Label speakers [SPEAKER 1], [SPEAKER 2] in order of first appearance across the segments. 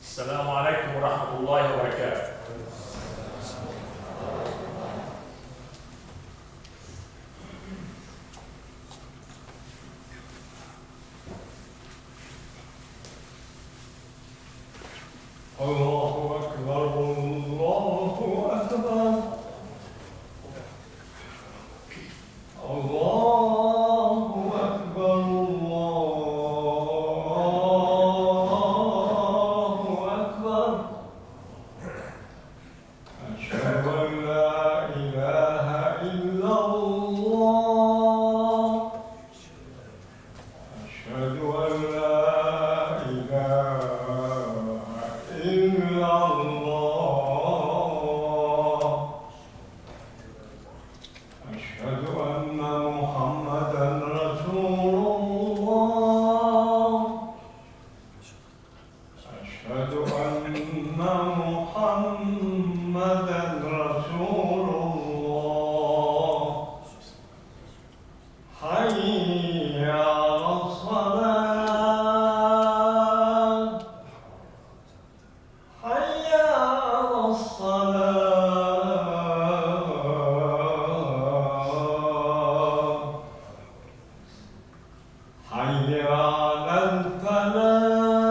[SPEAKER 1] السلام عليكم ورحمة الله وبركاته.
[SPEAKER 2] الله أكبر الله أكبر الله أكبر الله أكبر أشهد أن لا إله إلا الله أشهد أن لا إله إلا الله أشهد أن محمدًا رسول الله أشهد أن محمدًا رسول الله حي على الصلاة حي على الصلاة حي على الفلاح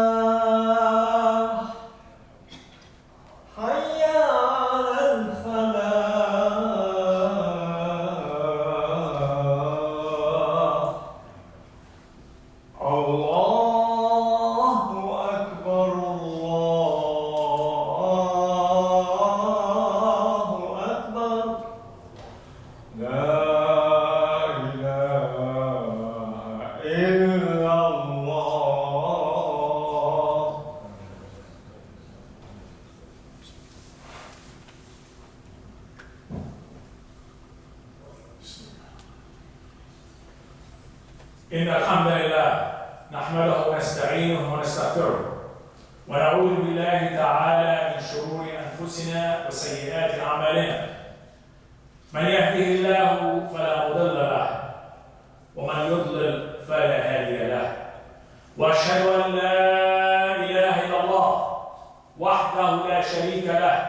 [SPEAKER 2] حي على الفلاح الله أكبر الله أكبر لا إله إلا الله
[SPEAKER 1] إن الحمد لله نحمده ونستعينه ونستغفره ونعوذ بالله تعالى من شرور أنفسنا وسيئات أعمالنا. من يهده الله فلا مضل له ومن يضلل فلا هادي له، وأشهد أن لا إله إلا الله وحده لا شريك له،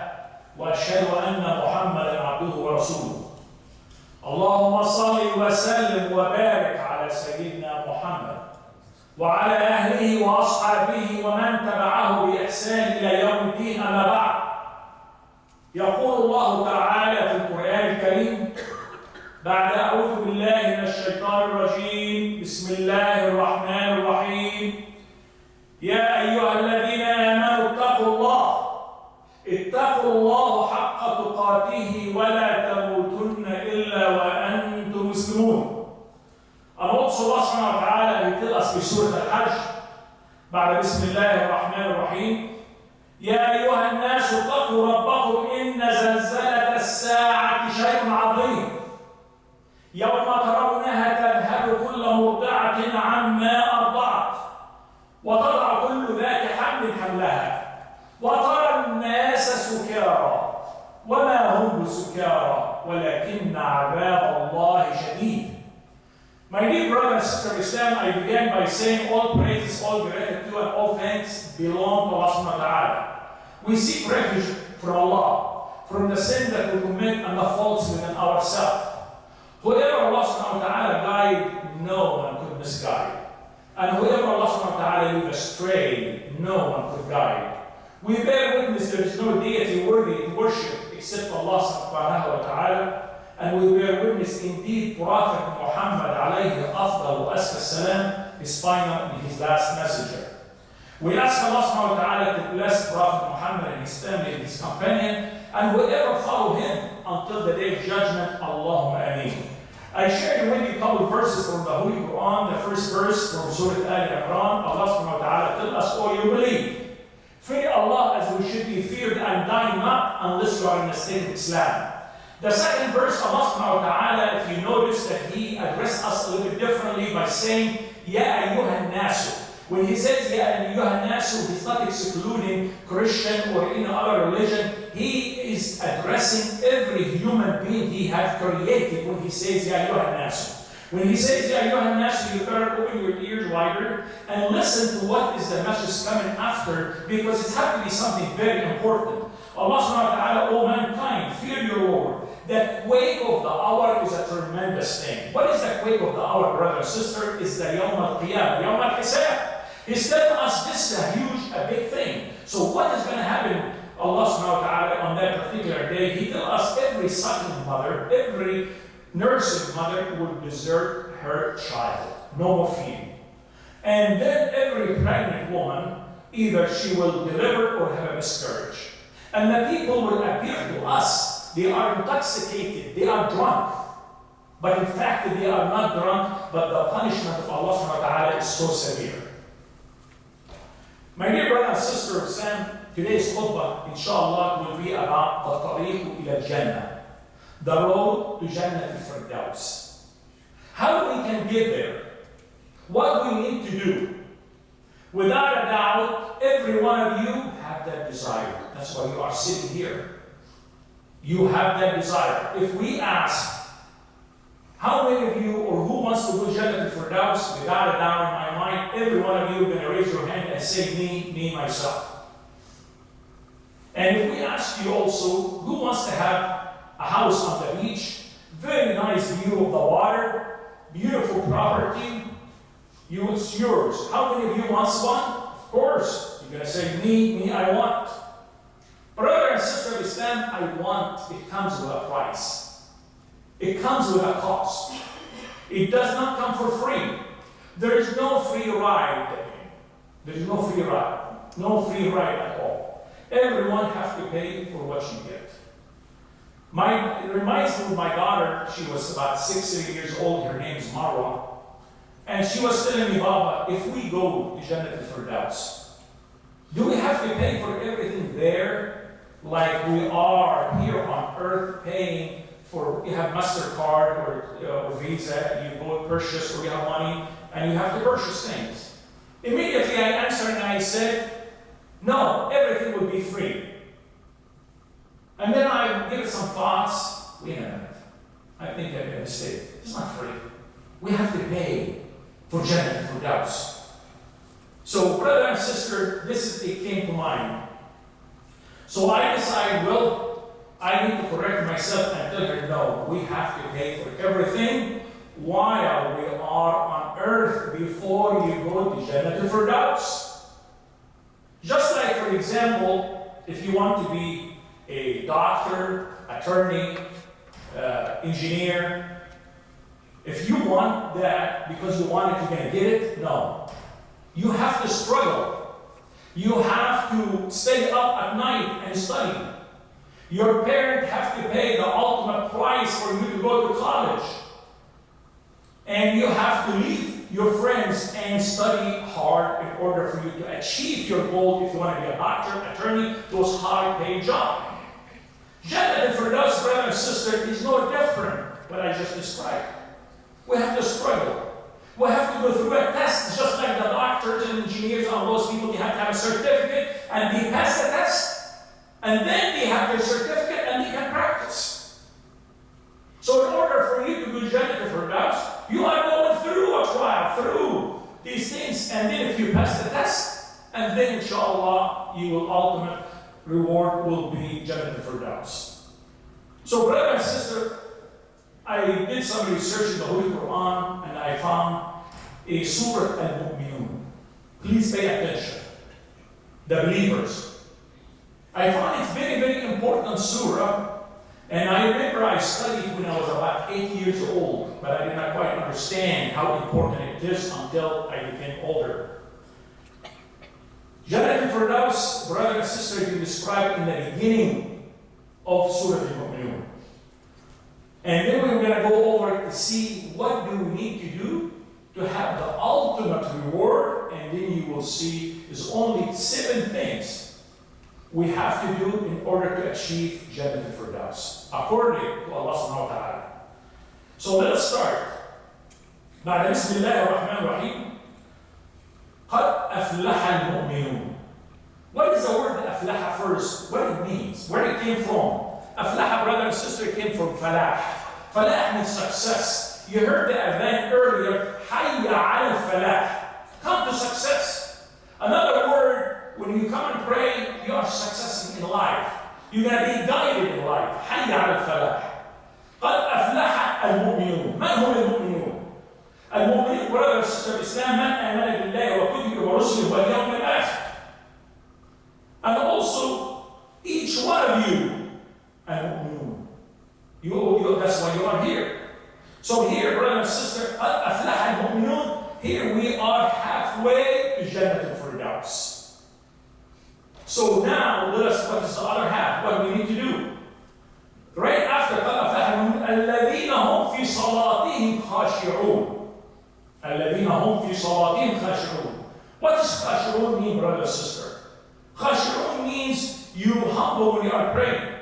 [SPEAKER 1] وأشهد أن محمدًا عبده ورسوله. اللهم صل وسلم وبارك على سيدنا محمد وعلى أهله وأصحابه ومن تبعه بإحسان إلى يوم الدين. أما بعد، يقول الله تعالى في القرآن الكريم بعد أعوذ بالله من الشيطان الرجيم بسم الله الرحمن الرحيم: يا أيها الذين آمنوا اتقوا الله حق تقاته ولا تموتن إلا وأنتم مسلمون. And also Allah subhanahu wa ta'ala will tell us في سورة الحج بعد بسم الله الرحمن الرحيم: يا أيها الناس اتقوا ربكم إن زلزلة الساعة شيء عظيم يوم ترونها تذهل كل مرضعة عما أرضعت وتضع كل ذات حمل حملها وترى الناس سكارى وما هم بسكارى ولكن عذاب الله شديد. My dear brother and sister of Islam, I began by saying all praises, all gratitude, and all thanks belong to Allah subhanahu wa ta'ala. We seek refuge from Allah, from the sin that we commit and the faults within ourselves. Whoever Allah subhanahu wa ta'ala guide, no one could misguide. And whoever Allah subhanahu wa ta'ala leave astray, no one could guide. We bear witness there is no deity worthy to worship except Allah subhanahu wa ta'ala. And we bear witness indeed Prophet Muhammad alayhi afdal wa aska salam is final and his last messenger. We ask Allah subhanahu wa ta'ala to bless Prophet Muhammad and his family and his companion and whoever follow him until the day of judgment. Allahumma ameen. I shared with you a couple of verses from the Holy Quran. The first verse from Surah Al-Imran, Allah subhanahu wa ta'ala tells us, "All you believe, fear Allah as we should be feared and die not unless you are in the state of Islam." The second verse, Allah subhanahu wa ta'ala, if you notice that he addressed us a little bit differently by saying, Ya ayyuhan nasu. When he says Ya ayyuhan nasu, he's not excluding Christian or any other religion. He is addressing every human being he has created when he says Ya ayyuhan nasu. When he says, Ya ayyuhan nas, you better open your ears wider and listen to what is the message coming after, because it has to be something very important. Allah subhanahu wa ta'ala, O mankind, fear your Lord. The quake of the hour is a tremendous thing. What is the quake of the hour, brother and sister? Is the Yawm al-Qiyamah, Yawm al-Hisab. He's telling us this is a big thing. So what is going to happen, Allah subhanahu wa ta'ala, on that particular day? He tells us every suckling mother, every nursing mother will desert her child. No more feeding. And then every pregnant woman, either she will deliver or have a miscarriage. And the people will appear to us. They are intoxicated. They are drunk. But in fact, they are not drunk, but the punishment of Allah subhanahu wa ta'ala is so severe. My dear brother and sister, Sam, today's khutbah, inshallah, will be about the tariq ila Jennah, the road to Jannat Firdaus. How we can get there, what we need to do. Without a doubt, every one of you have that desire. That's why you are sitting here. You have that desire. If we ask, how many of you, or who wants to go Jannat Firdaus, without a doubt in my mind, every one of you are going to raise your hand and say, me, myself. And if we ask you also, who wants to have a house on the beach, very nice view of the water, beautiful property, it's yours. How many of you wants one? Of course. You're going to say, me, I want. Brother and sister of Islam, I want, it comes with a price. It comes with a cost. It does not come for free. There is no free ride. There is no free ride. No free ride at all. Everyone has to pay for what you get. It reminds me of my daughter. She was about 6 years old. Her name is Marwa. And she was telling me, Baba, if we go to Jannat Firdaus, do we have to pay for everything there like we are here on earth paying for, you have MasterCard or Visa, you go purchase, or you have money, and you have to purchase things? Immediately I answered and I said, no, everything will be free. And then I gave it some thoughts. Wait a minute, I think I made a mistake. It's not free. We have to pay for Jannat Firdaus. So, brother and sister, it came to mind. So I decided, well, I need to correct myself and tell her, no, we have to pay for everything while we are on earth before you go to Jannat Firdaus. Just like, for example, if you want to be a doctor, attorney, engineer, if you want that because you want it, you're going to get it? No. You have to struggle. You have to stay up at night and study. Your parents have to pay the ultimate price for you to go to college. And you have to leave your friends and study hard in order for you to achieve your goal if you want to be a doctor, attorney, those high-paid jobs. Jannat Firdaus, brother and sister, is no different what I just described. We have to struggle. We have to go through a test, just like the doctors and engineers and all those people. They have to have a certificate, and they pass the test. And then they have their certificate, and they can practice. So in order for you to do Jannat Firdaus, you are going through a trial, through these things. And then if you pass the test, and then inshallah, your ultimate reward will be Jannat Firdaus. So brother and sister, I did some research in the Holy Quran and I found a Surah Al-Mu'minun. Please pay attention. The believers. I found it very, very important surah. And I remember I studied when I was about 8 years old, but I did not quite understand how important it is until I became older. Jannat Firdaus, brother and sister, is described in the beginning of Surah Al-Mu'minun. And then we're going to go over to see what do we need to do to have the ultimate reward, and then you will see there's only 7 things we have to do in order to achieve Jannat Firdaus, according to Allah subhanahu wa ta'ala. So let's start. بعد بسم الله الرحمن الرحيم. قد أفلح المؤمنون. What is the word أفلح first? What it means? Where it came from? Aflah, brother and sister, came from falah. Falah means success. You heard the adhan earlier, Hayya al falah. Come to success. Another word, when you come and pray, you are successing in life. You're going to be guided in life. Hayya al falah. قد أفلح المؤمنون. من هم المؤمنون؟ المؤمنين brothers and sisters of Islam من آمن بالله وكتبه ورسله واليوم الآخر. And also, each one of you, المؤمنون. That's why you are here. So here, brother and sister, قد أفلح المؤمنون. Here we are halfway to Jennat Firdaus. So now, what is the other half? What do we need to do? Right after قد أفلح المؤمنون الذين هم في صلاتهم خاشعون. الذين هم في صلاتهم خاشعون. What does خاشعون mean, brother and sister? خاشعون means you humble when you are praying.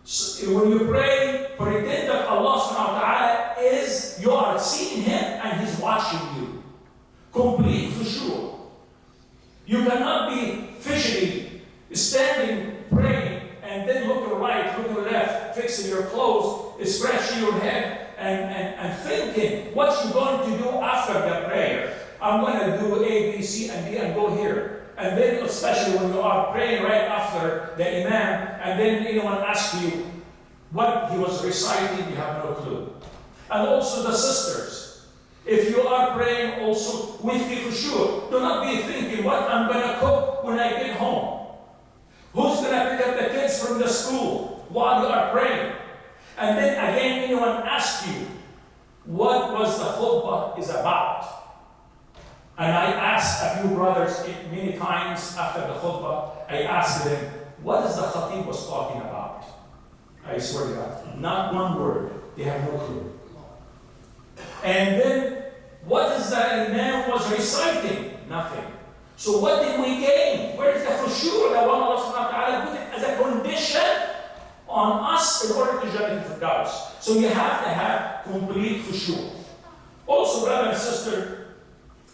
[SPEAKER 1] So when you pray, pretend that Allah subhanahu wa ta'ala is, you are seeing Him and He's watching you. Complete khushu'. You cannot be fidgety, standing, praying, and then looking right, looking left, fixing your clothes, scratching your head, and thinking what you're going to do after the prayer. I'm going to do A, B, C, and D, and go here. And then, especially when you are praying right after the Imam, and then anyone asks you what he was reciting, you have no clue. And also the sisters, if you are praying also with the khushu', do not be thinking what I'm going to cook when I get home. Who's going to pick up the kids from the school while you are praying? And then again, anyone asks you what was the khutbah is about. And I asked a few brothers many times after the khutbah, I asked them, what is the khatib was talking about? I swear to God, not one word. They have no clue. And then, what is the imam was reciting? Nothing. So what did we gain? Where is the khushu' that Allah subhanahu wa ta'ala put it as a condition on us in order to Jannah Firdaus? So you have to have complete khushu'. Also, brother and sister,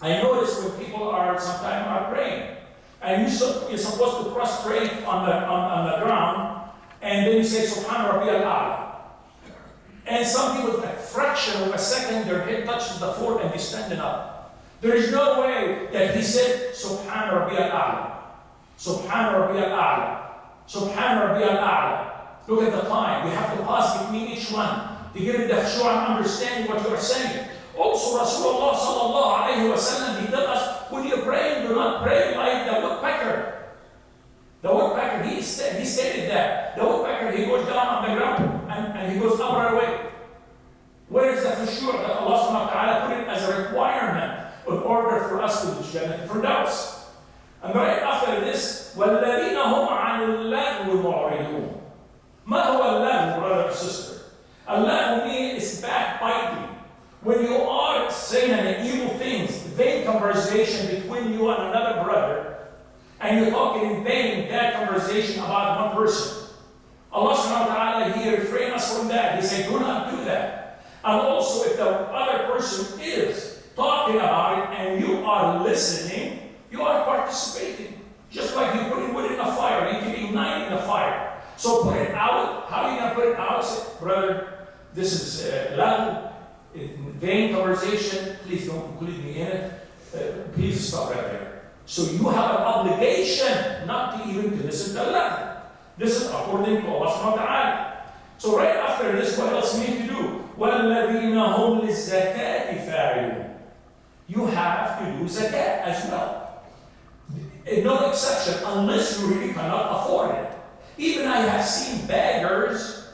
[SPEAKER 1] I notice when people sometimes are praying, and you're supposed to prostrate on the ground, and then you say, Subhana Rabbiyal A'la. And some people, a fraction of a second, their head touches the floor and they're standing up. There is no way that he said, Subhana Rabbiyal A'la. Subhana Rabbiyal A'la. Subhana Rabbiyal A'la. Look at the time. You have to pause between each one to give it the khushu' and understanding what you are saying. Also, Rasulullah sallallahu alayhi wa sallam, he tells us, when you're praying, do not pray like the woodpecker. The woodpecker, he stated that. The woodpecker, he goes down on the ground and he goes up right away. Where is the khushu' that Allah subhanahu wa ta'ala put it as a requirement in order for us to do Jannah Firdaus? And right after this, وَالَّذِينَ هُمْ عَنِ اللَّغْوِ مُعْرِضُونَ. ما هو اللغو, brother or sister? اللغو means backbiting. When you are saying an evil things, vain conversation between you and another brother, and you're talking in vain that conversation about one person. Allah subhanahu wa ta'ala, He refrained us from that. He said, do not do that. And also, if the other person is talking about it and you are listening, you are participating. Just like you putting wood in a fire, you can ignite in the fire. So put it out. How are you going to put it out? Say, brother, this is loud. Vain conversation, please don't include me in it. Please stop right there. So you have an obligation not to even to listen to Allah. This is according to Allah subhanahu wa ta'ala. So right after this, what else we need to do? وَالَّذِينَ هُمْ لِلزَّكَاةِ فَاعِلُونَ. You have to do zakat as well. No exception, unless you really cannot afford it. Even I have seen beggars,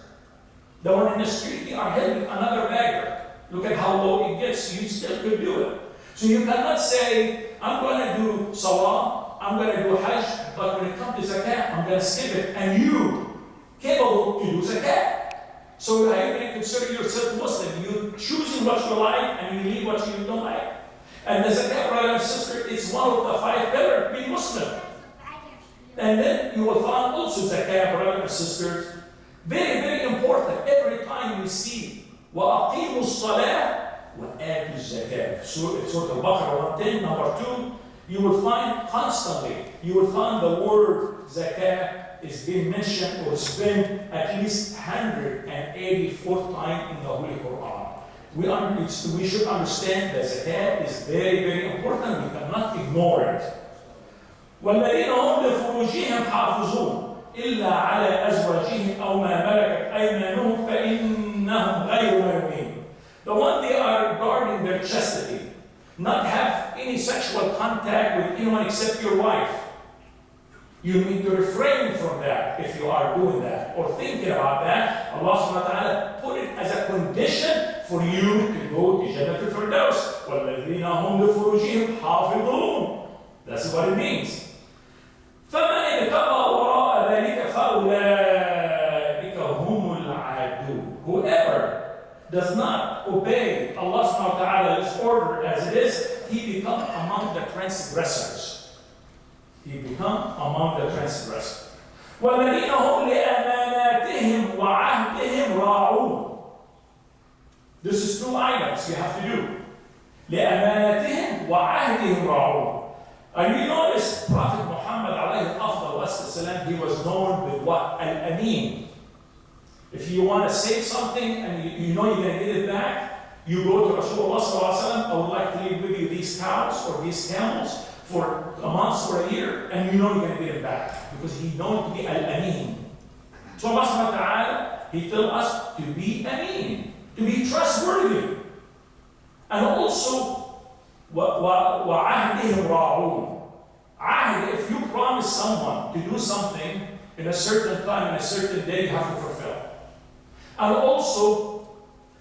[SPEAKER 1] the one in the street, they are helping another beggar. Look at how low it gets. You still could do it. So you cannot say, I'm going to do salah, I'm going to do hajj, but when it comes to zakat, I'm going to skip it. And you capable to do zakat. So how are you going to consider yourself Muslim? You're choosing what you like and you leave what you don't like. And the zakat, brother and sister, it's one of the 5 pillars being Muslim. And then you will find also zakat, brother and sisters. Very, very important. Every time you see وَأَقِيمُوا الصَّلَاةِ وَآتُوا الزَّكَاةِ. Surah Al-Baqarah 110, number 2, you will find constantly, you will find the word zakat is being mentioned or spent at least 184 times in the Holy Quran. we should understand that zakat is very, very important. We cannot ignore it. والذين هم لفروجهم حافظون إلا على أزواجهم أو ما ملكت أيمانهم فإنهم غير ملومين. The one they are guarding their chastity, not have any sexual contact with anyone except your wife. You need to refrain from that if you are doing that or thinking about that. Allah subhanahu wa ta'ala put it as a condition for you to go to Jannah Firdaus. وَالَّذِينَ هُمْ لِفُرُوجِهِمْ حَافِظُونَ. That's what it means. فَمَنِ ابْتَغَى وَرَاءَ ذَلِكَ فَأُولَٰئِكَ هُمُ الْعَادُونَ. Whoever does not obey Allah subhanahu wa ta'ala's order as it is, he becomes among the transgressors. He becomes among the transgressors. وَالَّذِينَ هُمْ لِأَمَانَاتِهِمْ وَعَهْدِهِمْ رَاعُونَ. This is two items you have to do. لِأَمَانَاتِهِمْ وَعَهْدِهِمْ رَاعُونَ. And you notice Prophet Muhammad alayhi afdal wassalam, he was known with what? Al-Amin. If you want to save something and you know you're going to get it back, you go to Rasulullah sallallahu alaihi wasallam, I would like to leave with you these cows or these camels for a month or a year, and you know you're going to get it back because he's known to be Al-Amin. So Allah subhanahu wa ta'ala, he tells us to be Amin, to be trustworthy. And also, وَعَهْدِهِمْ رَاعُونَ. Ahd, if you promise someone to do something in a certain time, in a certain day, you have to fulfill. And also,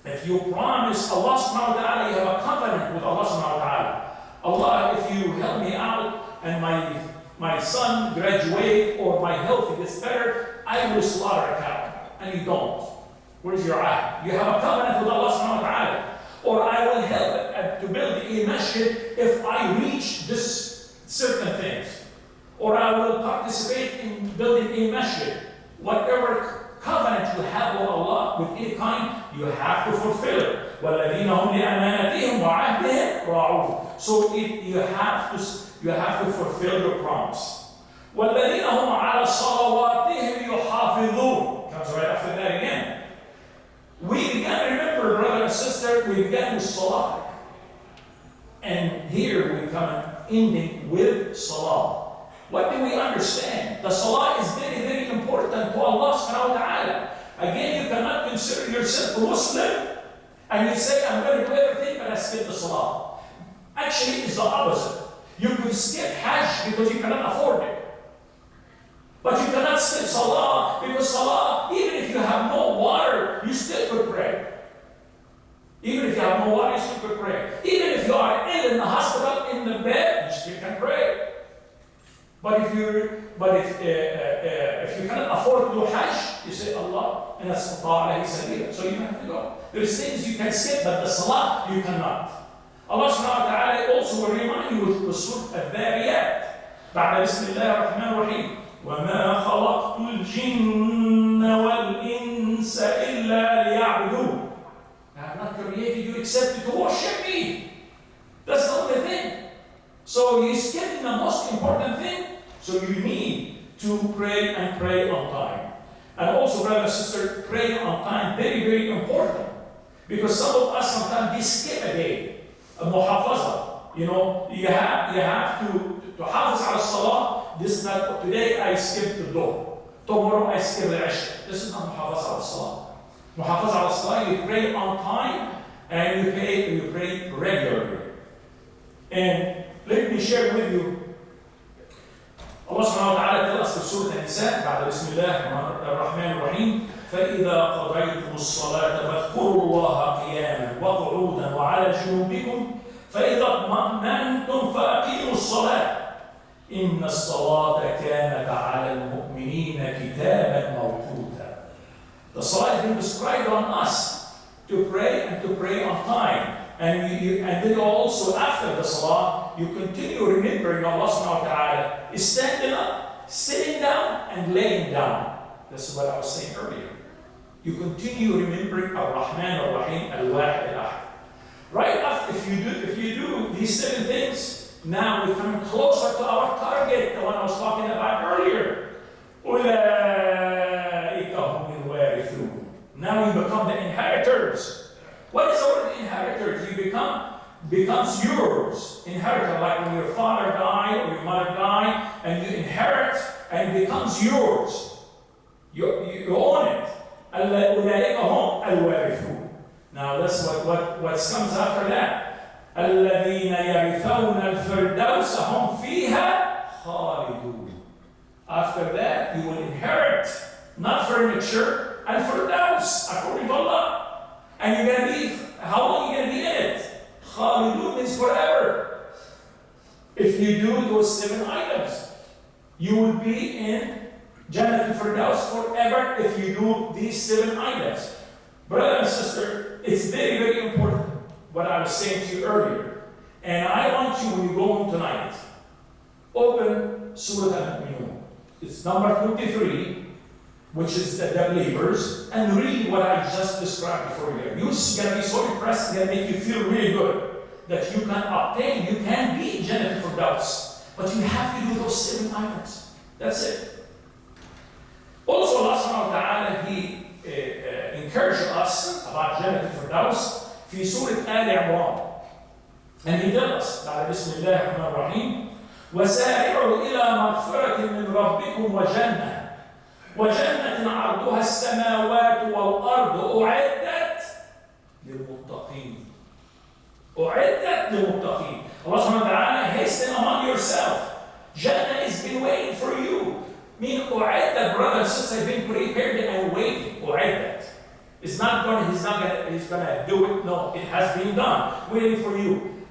[SPEAKER 1] if you promise Allah subhanahu wa ta'ala, you have a covenant with Allah subhanahu wa ta'ala. Allah, if you help me out and my son graduate or my health gets better, I will slaughter a cow. And you don't. Where's your ahd? You have a covenant with Allah subhanahu wa ta'ala. Or I will help to build a masjid if I reach this certain things. Or I will participate in building a masjid. Whatever covenant you have with Allah, with any kind, you have to fulfill it. وَالَّذِينَ هُمْ لِأَمَانَاتِهِمْ وَعَهْدِهِمْ رَاعُونَ. So you have to fulfill your promise. وَالَّذِينَ هُمْ عَلَى صَلَوَاتِهِمْ يُحَافِظُونَ. Comes right after that again. We began, remember, brother and sister, we began with salah. And here we come ending with salah. What do we understand? The salah is very, very important to Allah subhanahu wa ta'ala. Again, you cannot consider yourself a Muslim and you say, I'm going to do everything, but I skip the salah. Actually, it's the opposite. You could skip Hajj because you cannot afford it. But you cannot skip salah because salah, even if you have no water, you still could pray. Even if you have no water, you still could pray. Even if you are ill in the hospital, in the bed, you still can pray. But if you cannot afford to do Hajj, you say Allah and alayhi sabila. So you have to go. There's things you can skip, but the salah you cannot. Allah subhanahu wa ta'ala also will remind you with Surah Al-Dhariyat. بعد بسم الله الرحمن الرحيم. وَمَا خَلَقْتُ الْجِنَّ وَالْإِنسَ إِلَّا لِيَعْبُدُونَ. I have not created you except to worship me. That's the only thing. So you skip the most important thing. So you need to pray and pray on time. And also, brother and sister, praying on time, very, very important. Because some of us sometimes we skip a day. A muhafaza. You know, you have to hafiz ala salah. This is not, today I skipped the door. Tomorrow I skip the Isha. This is not muhafaza ala salah. Muhafaza ala salah, you pray on time and you pray regularly. And let me share with you. Allah subhanahu wa ta'ala tells us in Surah An-Nisa, بعد بسم الله الرحمن الرحيم, فإذا قضيتم الصلاة فاذكروا الله قياما وقعودا وعلى جنوبكم فإذا اطمأننتم فأقيموا الصلاة إن الصلاة كانت على المؤمنين كتابا موقوتا. The salah has been described on us to pray and to pray on time. And then also after the salah, you continue remembering Allah subhanahu wa ta'ala, standing up, sitting down, and laying down. That's what I was saying earlier. You continue remembering Ar-Rahman Ar-Rahim Al-Wahid Al-Ahad. Right after, if you do these 7 things, now we come closer to our target, the one I was talking about earlier. أُولَٰئِكَ هُمُ الْوَارِثُونَ. Now we become the inheritors. What is our inheritors? becomes yours, inherited, like when your father died or your mother died, and you inherit, and it becomes yours. You own it. أولئك هم الوارثون. Now that's what comes after that. الذين يرثون الفردوس هم فيها خالدون. After that, you will inherit not furniture and Firdaus, according to Allah. And you're going to be, how long are you going to be in it? Khalidun means forever. If you do those 7 items, you will be in Jannah and Firdaus forever if you do these 7 items. Brother and sister, it's very, very important what I was saying to you earlier. And I want you, when you go home tonight, open Surah Al-Mu'minun. It's number 23, which is the believers, and read what I just described for you. You're going to be so impressed, it's going to make you feel really good that you can obtain, you can be Jannah and Firdaus. But you have to do those 7 items. That's it. Also, Allah subhanahu wa ta'ala, He encouraged us about Jannah and Firdaus في سورة آل عمران. And He tells us, بسم الله الرحمن الرحيم, وسارعوا إلى مغفرة من ربكم وجنة عرضها السماوات والأرض أعدت للمتقين. أعدت للمتقين. Allah subhanahu wa ta'ala, hasten among yourself. Jannah has been waiting for you. Mean أعدت, brother and sister, have been prepared and waiting. أعدت. It's not going. He's gonna do it. No, it has been done, waiting for you.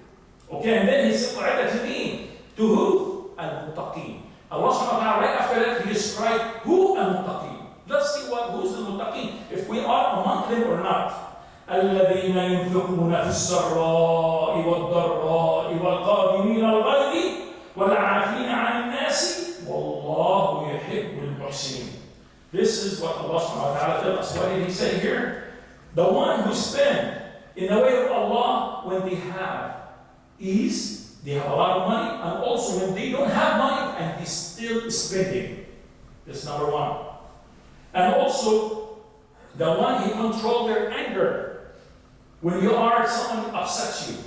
[SPEAKER 1] Okay, and then he said, "U'iddat to me, to who? Al-Muttaqin." Allah subhanahu wa ta'ala, right after that, He described who al-Muttaqin. Let's see who's the Muttaqin, if we are among them or not. الذين ينفقون في السراء والضراء والقادمين الغيظ والعافين عن الناس والله يحب المحسنين. This is what Allah subhanahu wa ta'ala tells us. What did He say here? The one who spend in the way of Allah when they have ease, they have a lot of money, and also when they don't have money and they still spending. That's number 1. And also, the one who controls their anger. When someone upsets you,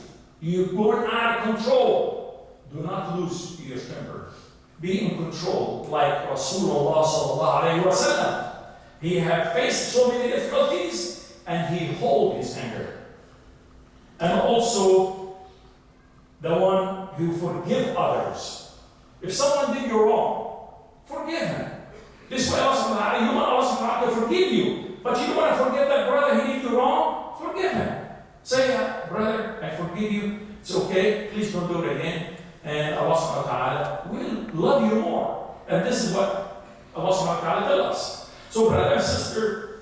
[SPEAKER 1] you're going out of control. Do not lose your temper. Be in control, like Rasulullah sallallahu alayhi wa sallam. He had faced so many difficulties, and he held his anger. And also, the one who forgive others. If someone did you wrong, forgive him. This way, Allah subhanahu wa ta'ala, you want Allah subhanahu wa ta'ala to forgive you, but you don't want to forgive that brother who did you wrong, forgive him. Say, brother, I forgive you. It's okay. Please don't do it again. And Allah subhanahu wa ta'ala will love you more. And this is what Allah subhanahu wa ta'ala tells us. So, brother and sister,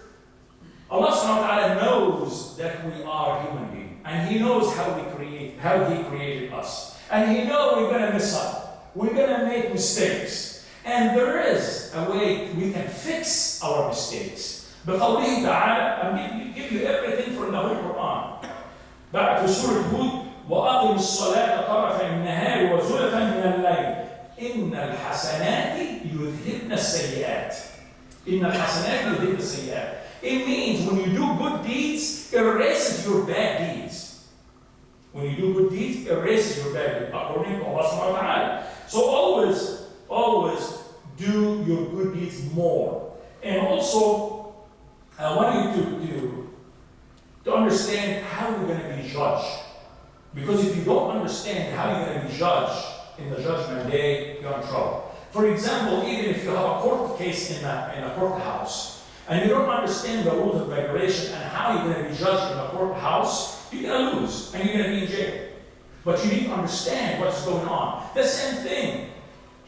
[SPEAKER 1] Allah subhanahu wa ta'ala knows that we are human beings. And He knows how He created us. And He knows we're going to mess up. We're going to make mistakes. And there is a way we can fix our mistakes. بقوله تعالى, I'm going to give you everything from the Holy Quran. Back to Surah Hud. وأقم الصلاة طرفي النهار وزلفا من الليل إن الحسنات يذهبن السيئات. إن الحسنات يذهبن السيئات. It means when you do good deeds, it erases your bad deeds. When you do good deeds, it erases your bad deeds, according to Allah subhanahu wa ta'ala. So always do your good deeds more. And also, I want you to understand how you're going to be judged. Because if you don't understand how you're going to be judged in the judgment day, you're in trouble. For example, even if you have a court case in a courthouse, and you don't understand the rules of regulation and how you're going to be judged in a courthouse, you're going to lose, and you're going to be in jail. But you need to understand what's going on. The same thing.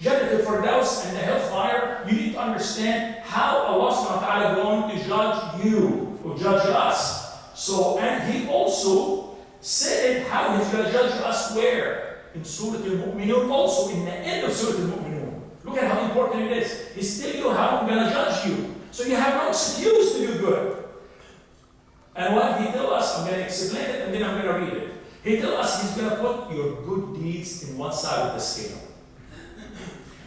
[SPEAKER 1] Jannah and Firdaus and the hellfire, you need to understand how Allah subhanahu wa ta'ala is going to judge you, or judge us. So, and He also said how He's going to judge us where? In Surah Al-Mu'minun, also in the end of Surah Al-Mu'minun. Look at how important it is. He's telling you how I'm going to judge you. So you have no excuse to do good. And what He tells us, I'm going to explain it and then I'm going to read it. He tells us He's going to put your good deeds in one side of the scale.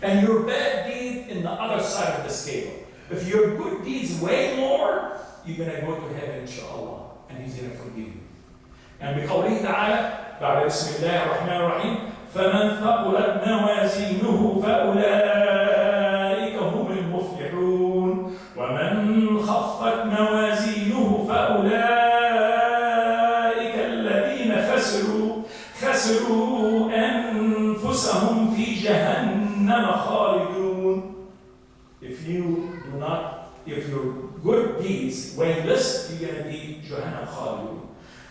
[SPEAKER 1] And your bad deed in the other side of the scale. If your good deeds weigh more, you're going to go to heaven, inshallah. And He's going to forgive you. And بقوله تعالى بعد بسم الله الرحمن الرحيم فمن ثقلت موازينه فأولئك هم المفلحون ومن خفت موازينه فأولئك الذين خسروا أنفسهم في جهنم خالدون. If your good deeds weigh less, you're going to be Jahannam Khalidun.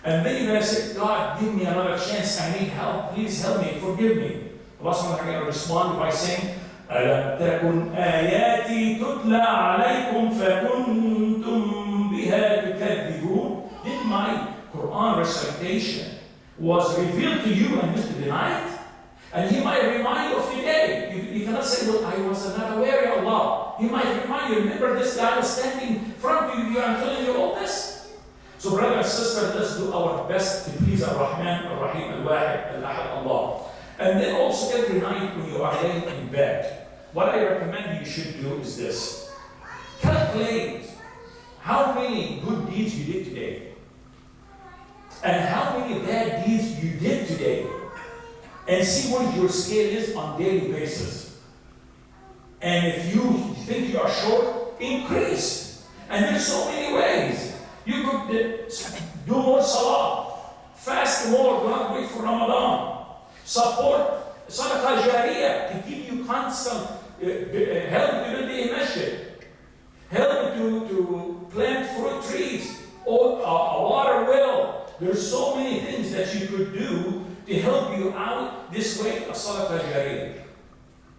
[SPEAKER 1] And then you're going to say, God, give me another chance. I need help. Please help me. Forgive me. Allah subhanahu wa ta'ala respond by saying, أَلَمْ تَكُنْ آيَاتِي تُتْلَى عَلَيْكُمْ فَكُنْتُمْ بِهَا تُكَذِّبُونَ. Did my Quran recitation was revealed to you and you deny it? And He might remind you of today. You cannot say, well, I was not aware of Allah. He might remind you, remember this guy was standing in front of you and telling you all this? So brother and sister, let's do our best to please Ar-Rahman, Ar-Rahim, Al-Wahid, Al-Ahad, Allah. And then also every night when you are laying in bed, what I recommend you should do is this. Calculate how many good deeds you did today. And how many bad deeds you did today. And see what your scale is on a daily basis. And if you think you are short, increase. And there's so many ways. You could do more salah, fast more, do not wait for Ramadan. Support sadaqah jariyah to keep you constant, help you build a masjid, help you to plant fruit trees, or a water well. There's so many things that you could do to help you out this way of sadaqah jariyah.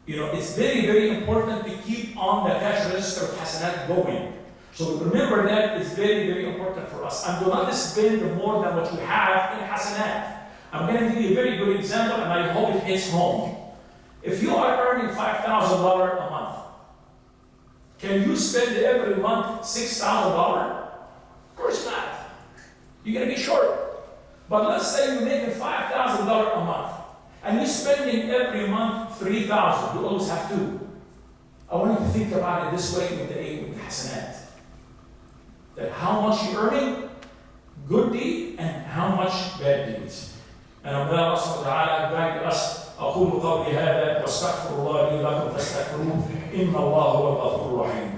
[SPEAKER 1] You know, it's very, very important to keep on the cash register of hasanat going. So remember that it's very, very important for us. And do not spend more than what you have in hasanat. I'm going to give you a very good example, and I hope it hits home. If you are earning $5,000 a month, can you spend every month $6,000? Of course not. You're going to be short. But let's say you're making $5,000 a month, and you're spending every month $3,000. You always have to. I want you to think about it this way with the hasanat. That how much you're earning, good deed, and how much bad deeds. And Allah subhanahu wa ta'ala guide us. أقول قولي هذا واستغفر الله لي ولكم فاستغفروه إن الله هو الغفور الرحيم.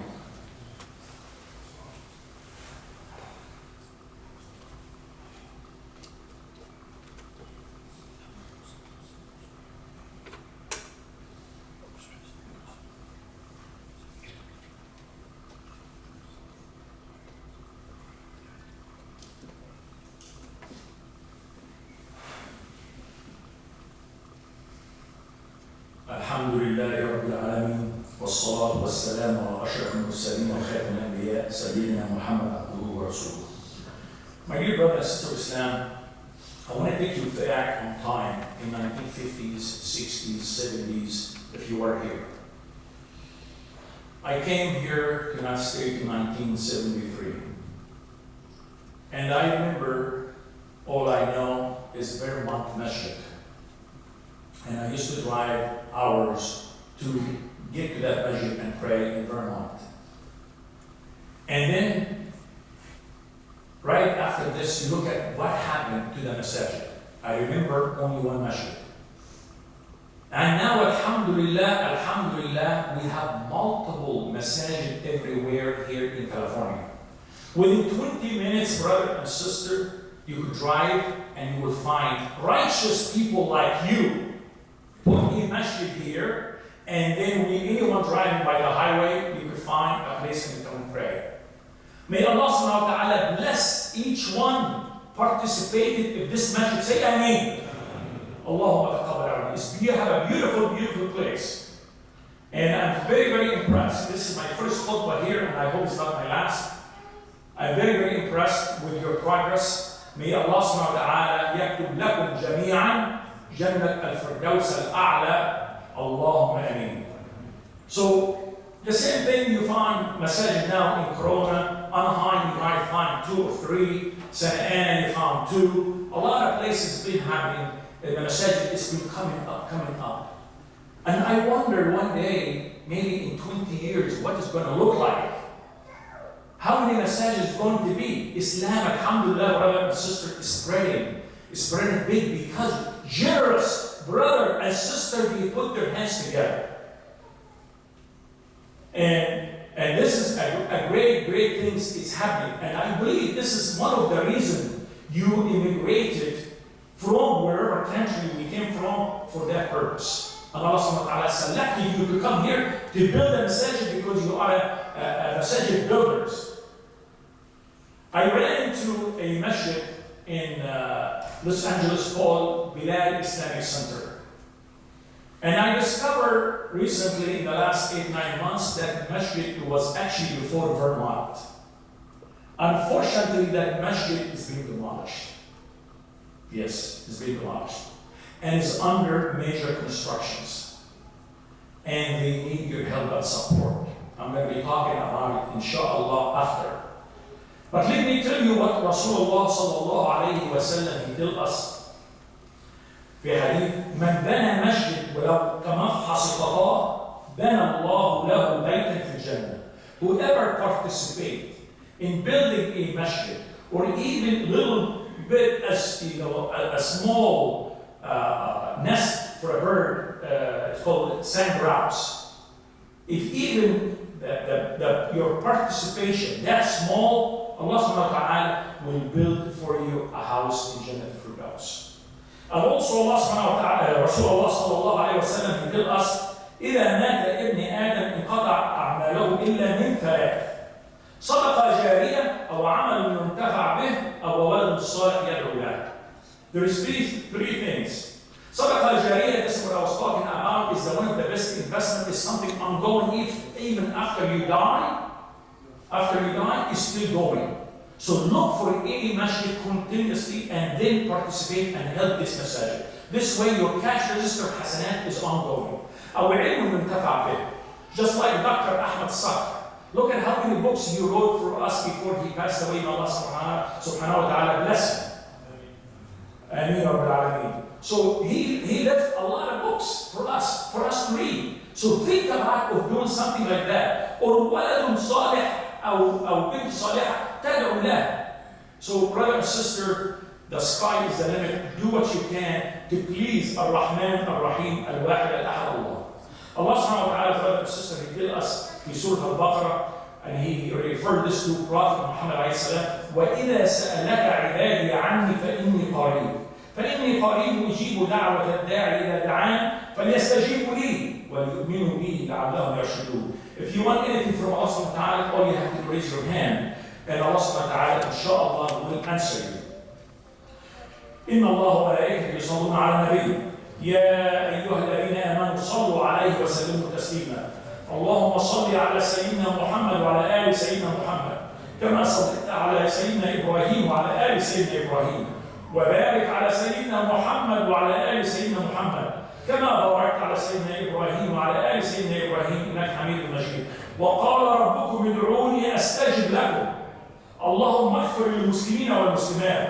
[SPEAKER 1] الحمد لله رب العالمين والصلاة والسلام على أشرف المرسلين وخاتم الأنبياء سيدنا محمد عبده ورسوله. My dear brothers to Islam, I want to take you back on time in 1950s, 60s, 70s, if you were here. I came here to the United States in 1973. And I remember all I know is Vermont Masjid. And I used to drive hours to get to that masjid and pray in Vermont. And then, right after this, you look at what happened to the masjid. I remember only one masjid. And now, alhamdulillah, we have multiple masajid everywhere here in California. Within 20 minutes, brother and sister, you could drive and you will find righteous people like you. Put a masjid here, and then anyone driving by the highway, you could find a place and come and pray. May Allah subhanahu wa ta'ala bless each one participated in this masjid. Say Ameen. Allahumma taqabbal. You have a beautiful, beautiful place. And I'm very, very impressed. This is my first khutbah here, and I hope it's not my last. I'm very, very impressed with your progress. May Allah subhanahu wa ta'ala yaktub lakum jami'an Jennat Firdaus Allahumma ameen. So, the same thing you find masajid now in Corona, Anaheim you might find 2 or 3, Santa Ana you found 2. A lot of places been happening, and the masajid is been coming up. And I wonder one day, maybe in 20 years, what it's going to look like. How many masajid is going to be? Islam, alhamdulillah, brother and sister, is spreading. spread big because generous brother and sister, they put their hands together. And this is a great thing is happening. And I believe this is one of the reasons you immigrated from wherever country we came from for that purpose. And Allah subhanahu wa ta'ala selected you to come here to build a masjid because you are a masjid builders. I ran into a masjid in Los Angeles called Bilal Islamic Center. And I discovered recently, in the last 8-9 months, that masjid was actually before Vermont. Unfortunately, that masjid is being demolished. Yes, it's being demolished. And is under major constructions. And they need your help and support. I'm going to be talking about it, inshallah, after. But let me tell you what Rasulullah sallallahu alayhi wa sallam, he told us في حديث من بنى مسجد ولو كمفحص خطاه بنى الله له بيتا في الجنة. Whoever participate in building a masjid or even little bit as a small nest for a bird, it's called sand grouse. If even your participation that small, Allah subhanahu wa ta'ala will build for you a house in Jannah Firdaus. And also Allah subhanahu wa ta'ala, Rasulullah sallallahu alayhi wa sallam, he told us, إذا مات ابن آدم انقطع أعماله إلا من ثلاث. صدقة جارية أو عمل ينتفع به أو ولد صالح يدعو له. There is three things. صدقة جارية, this is what I was talking about, is the one of the best investment, is something ongoing even after you die. After you die, it's still going. So look for any masjid continuously and then participate and help this masjid. This way your cash register hasanat is ongoing. أو علم ينتفع به. Just like Dr. Ahmed Radwan. Look at how many books he wrote for us before he passed away. May Allah subhanahu wa ta'ala bless him. Ameen Rabbil Alameen. So he left a lot of books for us to read. So think about of doing something like that. Or ولد صالح أو بنت صالحة تدعو له. So brother and sister, the sky is the limit. Do what you can to please Ar-Rahman, Ar-Rahim, Al-Wahid, Al-Ahad Allah. Allah subhanahu wa ta'ala, brother and sister, he told us in Surah Al-Baqarah, and he referred this to Prophet Muhammad alayhi salam, وَإِذَا سَأَلَكَ عِبَادِي عَنِّي فَإِنِّي قَرِيبٌ فإني قريب أجيب دعوة الداعي إذا دعان فليستجيبوا لي وليؤمنوا بي لعلهم يرشدون. If you want anything from Allah subhanahu wa ta'ala, all you have to raise your hand, and Allah subhanahu wa ta'ala, inshallah, will answer you. إن الله وملائكته يصلون على النبي يا أيها الذين آمنوا صلوا عليه وسلموا تسليما. اللهم صل على سيدنا محمد وعلى آل سيدنا محمد كما صليت على سيدنا إبراهيم وعلى آل سيدنا إبراهيم وبارك على سيدنا محمد وعلى آل سيدنا محمد كما باركت على سيدنا إبراهيم وعلى آل سيدنا إبراهيم إنك حميد مجيد. وقال ربكم ادعوني أستجب لكم. اللهم اغفر للمسلمين والمسلمات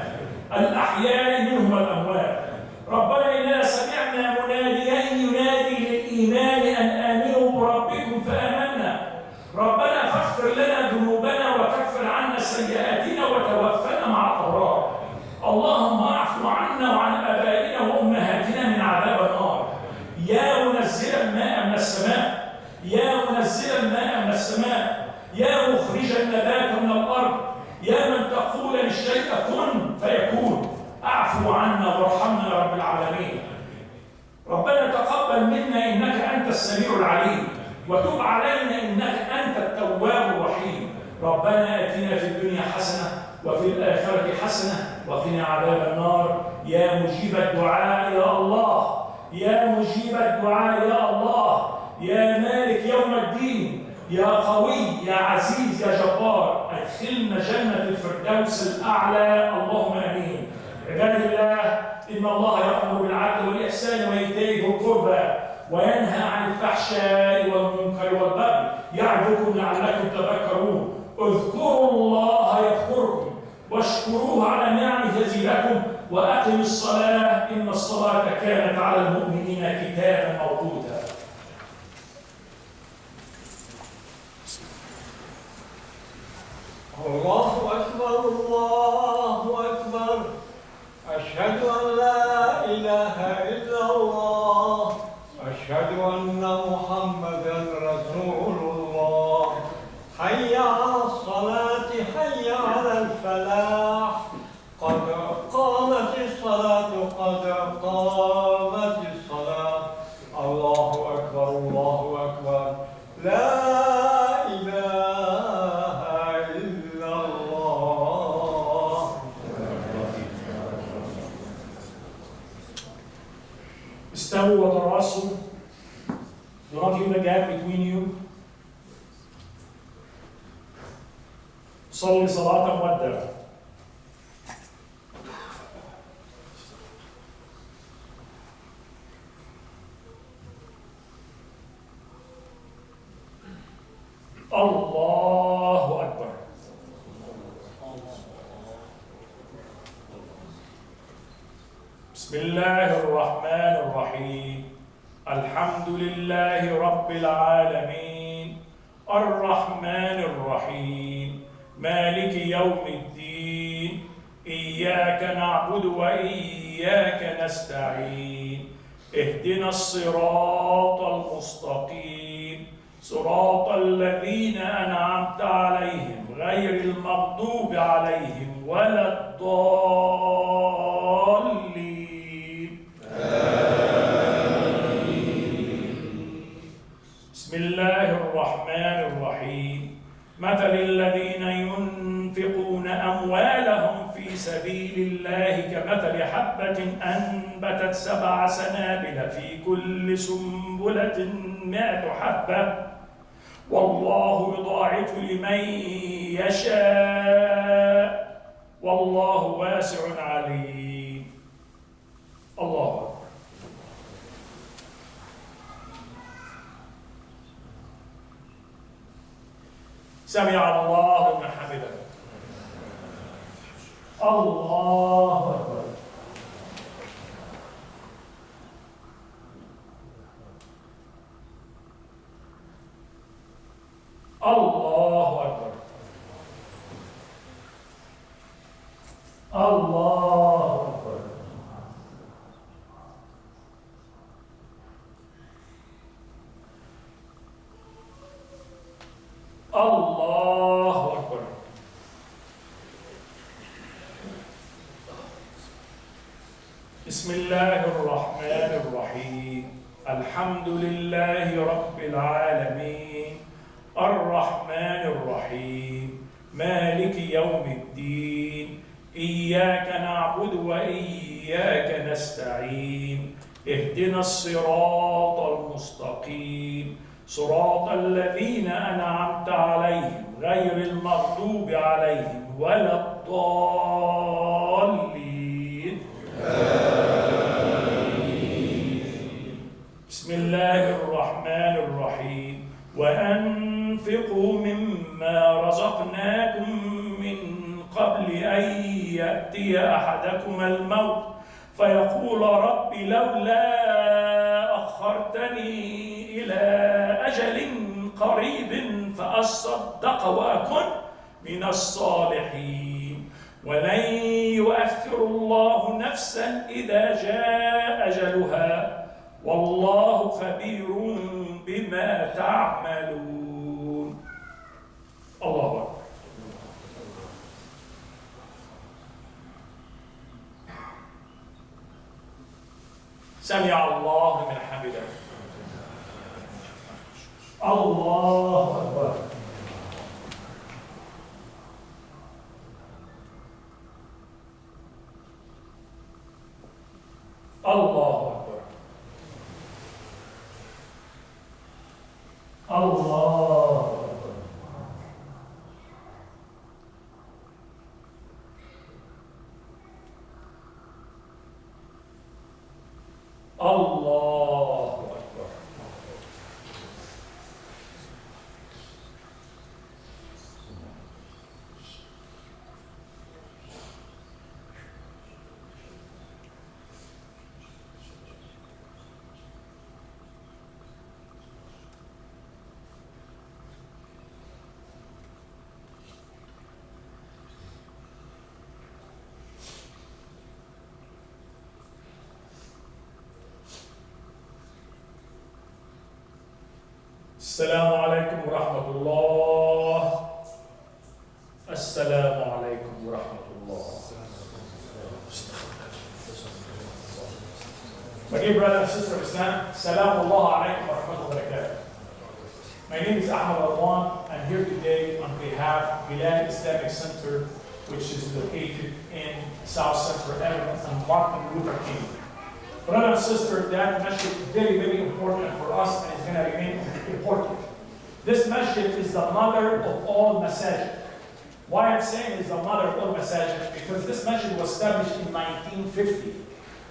[SPEAKER 1] الأحياء منهم والأموات. ربنا إننا سمعنا مناديا ينادي للإيمان أن آمنوا بربكم فآمنا. ربنا فاغفر لنا ذنوبنا وكفر عنا سيئاتنا وتوفنا مع الأبرار. اللهم اعف عنا وعن آبائنا وأمهاتنا من عذاب النار. يا منزل الماء من السماء، يا منزل الماء من السماء، يا مخرج النبات من الأرض، يا من تقول للشيء كن فيكون. اعفو عنا وارحمنا يا رب العالمين. ربنا تقبل منا إنك أنت السميع العليم وتب علينا إنك أنت التواب الرحيم. ربنا آتنا في الدنيا حسنة وفي الآخرة حسنة وقنا عذاب النار. يا مجيب الدعاء يا الله، يا مجيب الدعاء يا الله، يا مالك يوم الدين، يا قوي يا عزيز يا جبار، ادخلنا جنة الفردوس الأعلى. اللهم آمين. عباد الله، إن الله يأمر بالعدل والإحسان وإيتاء ذي القربى وينهى عن الفحشاء والمنكر والبغي يعظكم لعلكم تذكرون. اذكروا الله يذكركم واشكروه على نعمه يزيدكم وأقم الصلاة إن الصلاة كانت على المؤمنين كتابا موقوتا.
[SPEAKER 2] الله أكبر الله أكبر. أشهد أكبر لا إله إلا الله.
[SPEAKER 1] استووا وتراصوا. Do not leave a gap between you. صلي صلاة مودع. الله أكبر. بسم الله الرحمن الرحيم. الحمد لله رب العالمين الرحمن الرحيم مالك يوم الدين إياك نعبد وإياك نستعين اهدنا الصراط المستقيم صراط الذين أنعمت عليهم غير المغضوب عليهم ولا الضالين. بسم الله الرحمن الرحيم. مثل الذين ينفقون أموالهم في سبيل الله كمثل حبة أنبتت 7 سنابل في كل سنبلة 100 حبة والله يضاعف لمن يشاء والله واسع عليم. الله أكبر. سمع الله لمن حمده. الله أكبر. الله أكبر. الله أكبر. الله أكبر. بسم الله الرحمن الرحيم. الحمد لله رب العالمين الرحمن الرحيم مالك يوم الدين إياك نعبد وإياك نستعين اهدنا الصراط المستقيم صراط الذين أنعمت عليهم غير المغضوب عليهم ولا الضالين. بسم الله الرحمن الرحيم. وأنفقوا مما رزقناكم من قبل أن يأتي أحدكم الموت فيقول رب لولا أخرتني إلى أجل قريب فأصدق وأكن من الصالحين ولن يؤخر الله نفسا إذا جاء أجلها والله خبير بما تعملون. الله أكبر. سمع الله لمن حمده. الله أكبر. الله أكبر. الله أكبر. الله أكبر. السلام عليكم ورحمة الله. السلام عليكم ورحمة الله. My dear brother and sister of Islam, Salam Allah alaykum wa rahmatullahi wa barakatuh. My name is Ahmed Radwan. I'm here today on behalf of Bilal Islamic Center, which is located in South Central Avenue and Martin Luther King. Brother and sister, that masjid is very, very important for us and it's going to remain important. This masjid is the mother of all masajid. Why I'm saying it's the mother of all masajid? Because this masjid was established in 1950.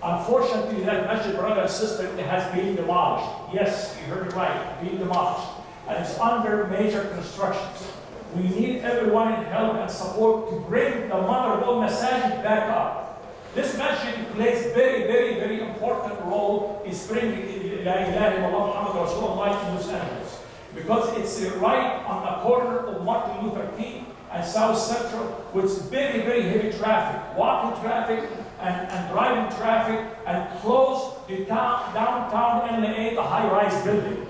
[SPEAKER 1] Unfortunately, that masjid, brother and sister, it has been demolished. Yes, you heard it right, being demolished. And it's under major constructions. We need everyone in help and support to bring the mother of all masajid back up. This masjid plays very, very, very important role in spreading La ilaha illallah Muhammad Rasulullah in Los Angeles. Because it's right on the corner of Martin Luther King and South Central, with very, very heavy traffic, walking traffic and driving traffic, and close to downtown LA, the high-rise building.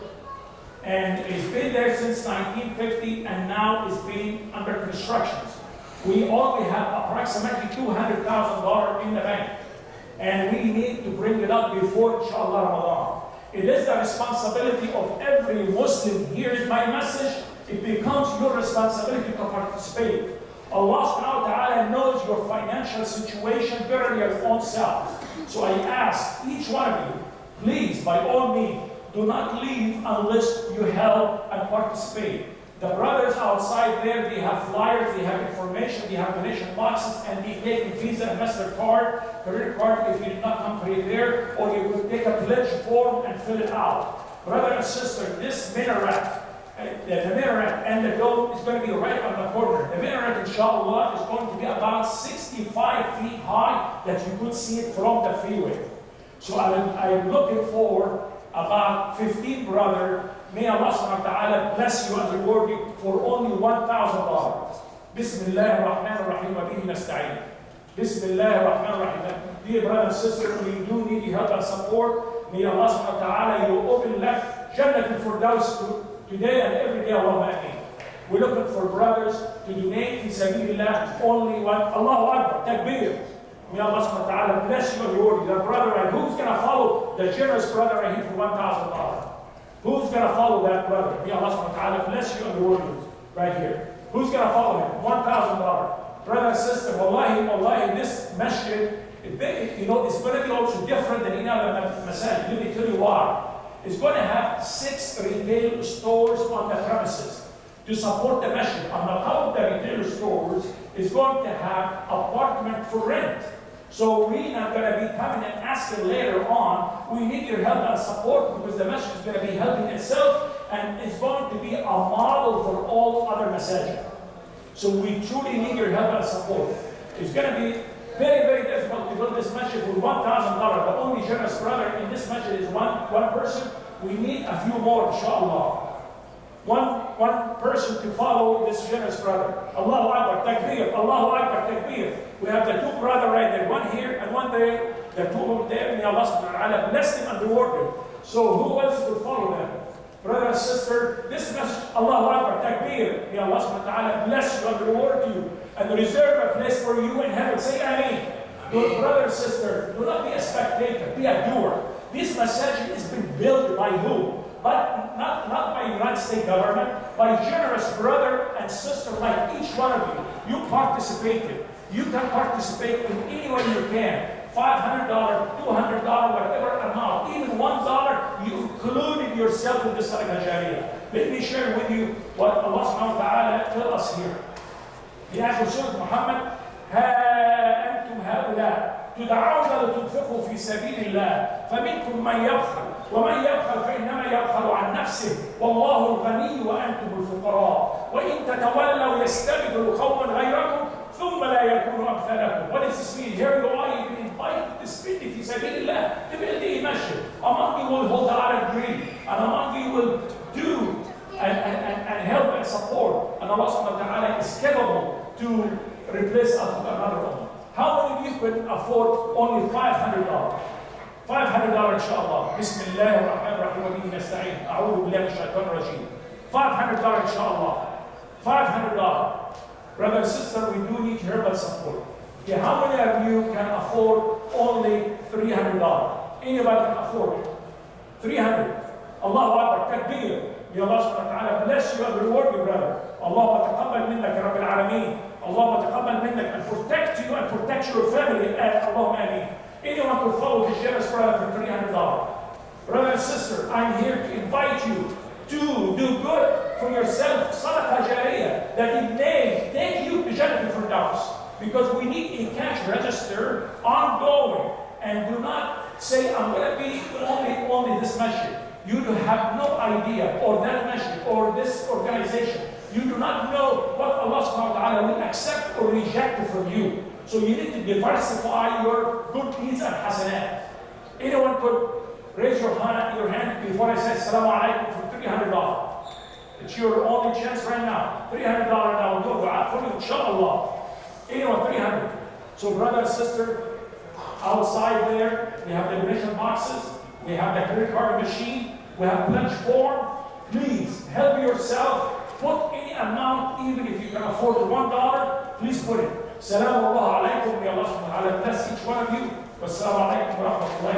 [SPEAKER 1] And it's been there since 1950, and now it's being under construction. We only have approximately $200,000 in the bank, and we need to bring it up before Inshallah Ramadan. It is the responsibility of every Muslim. Here is my message. It becomes your responsibility to participate. Allah subhanahu wa ta'ala knows your financial situation better than your own self. So I ask each one of you, please, by all means, do not leave unless you help and participate. The brothers outside there, they have flyers, they have information, they have donation boxes, and they take Visa and MasterCard, credit card if you did not come pay there, or you could take a pledge form and fill it out. Brother and sister, this minaret, the minaret and the dome is going to be right on the corner. The minaret, inshallah, is going to be about 65 feet high, that you could see it from the freeway. So I'm looking for about 15 brothers. May Allah subhanahu wa ta'ala bless you and reward you for only $1,000. Bismillah ar-Rahman ar-Rahim wa bihi nasta'in. Bismillah ar-Rahman ar-Rahim. Dear brothers and sisters, we do need your help and support. May Allah subhanahu wa ta'ala, you open left Jennat and Firdaus today and every day. Allahumma ameen. We're looking for brothers to donate fi sabilillah, only one. Allahu Akbar, takbir. May Allah subhanahu wa ta'ala bless you and reward you. That brother, and who's going to follow the generous brother right here for $1,000? Who's going to follow that brother? May Allah subhanahu wa ta'ala bless you and reward you right here. Who's going to follow him? $1,000. Brother and sister, wallahi, this masjid, it's going to be also different than any other masjid. Let me tell you why. It's going to have 6 retail stores on the premises to support the masjid. On the top of the retail stores is going to have apartment for rent. So we're not going to be coming and asking later on. We need your help and support, because the masjid is going to be helping itself, and it's going to be a model for all other masajid. So we truly need your help and support. It's going to be very, very difficult to build this masjid for $1,000. The only generous brother in this masjid is one person. We need a few more, inshallah. One person to follow this generous brother. Allahu Akbar, takbir, Allahu Akbar, takbir. We have the 2 brothers right there, one here and one there. The 2 over there, may Allah subhanahu wa ta'ala bless them and reward them. So who else will follow them? Brother and sister, this message, Allahu Akbar, takbir. May Allah subhanahu wa ta'ala bless you and reward you and reserve a place for you in heaven. Say Ameen. Brother and sister, do not be a spectator, be a doer. This masjid has been built by who? But not by United States government, by generous brother and sister like each one of you. You participated. You can participate in any way you can. $500, $200, whatever amount, even $1, you included yourself in this sadaqah jariyah. Let me share with you what Allah subhanahu wa ta'ala tells us here. في آخر سورة محمد: ها أنتم هؤلاء تدعون لتنفقوا في سبيل الله فمنكم من يبخل ومن يبخل فإنما يبخل عن نفسه والله الغني وأنتم الفقراء وإن تتولوا يستبدل قوما غيركم ثم لا يكونوا أمثالكم. What does this mean? Here you are, you've been invited to speak في سبيل الله, to build a masjid. Among you will hold a lot of dream, and among you will do and help and support. And Allah subhanahu wa ta'ala is capable to replace us with another one. How many of you could afford only $500? $500 inshallah. Bismillah ar-Rahman ar-Rahim wa bihi nasta'in. A'udhu billahi minash shaitanir rajim. $500 inshallah. $500. Brother and sister, we do need your help and support. Okay, how many of you can afford only $300? Anybody can afford it? $300. Allahu Akbar, takbir. May Allah subhanahu wa ta'ala bless you and reward you, brother. Allahumma taqabbal minnak ya Rabbil Alameen. Allahumma taqabbal minnak and protect you and protect your family. Allahumma ameen. Anyone could follow this generous brother for $300. Brother and sister, I'm here to invite you to do good for yourself, sadaqah jariyah, that it may take you to Jannah Firdaus. Because we need a cash register ongoing. And do not say, I'm going to be only this masjid. You do have no idea, or that masjid, or this organization. You do not know what Allah subhanahu wa ta'ala will accept or reject from you. So you need to diversify your good deeds and hasanat. Anyone could raise your hand before I say Assalamu alaikum for $300. It's your only chance right now. $300 now. We'll do dua for you, inshallah. Anyone, 300. So brother and sister, outside there, we have the donation boxes. We have the credit card machine. We have pledge form. Please help yourself. Put any amount, even if you can afford $1, please put it. Salamu alaykum. May Allah subhanahu wa ta'ala bless each one of you. Wassalamu alaikum wa rahmatullahi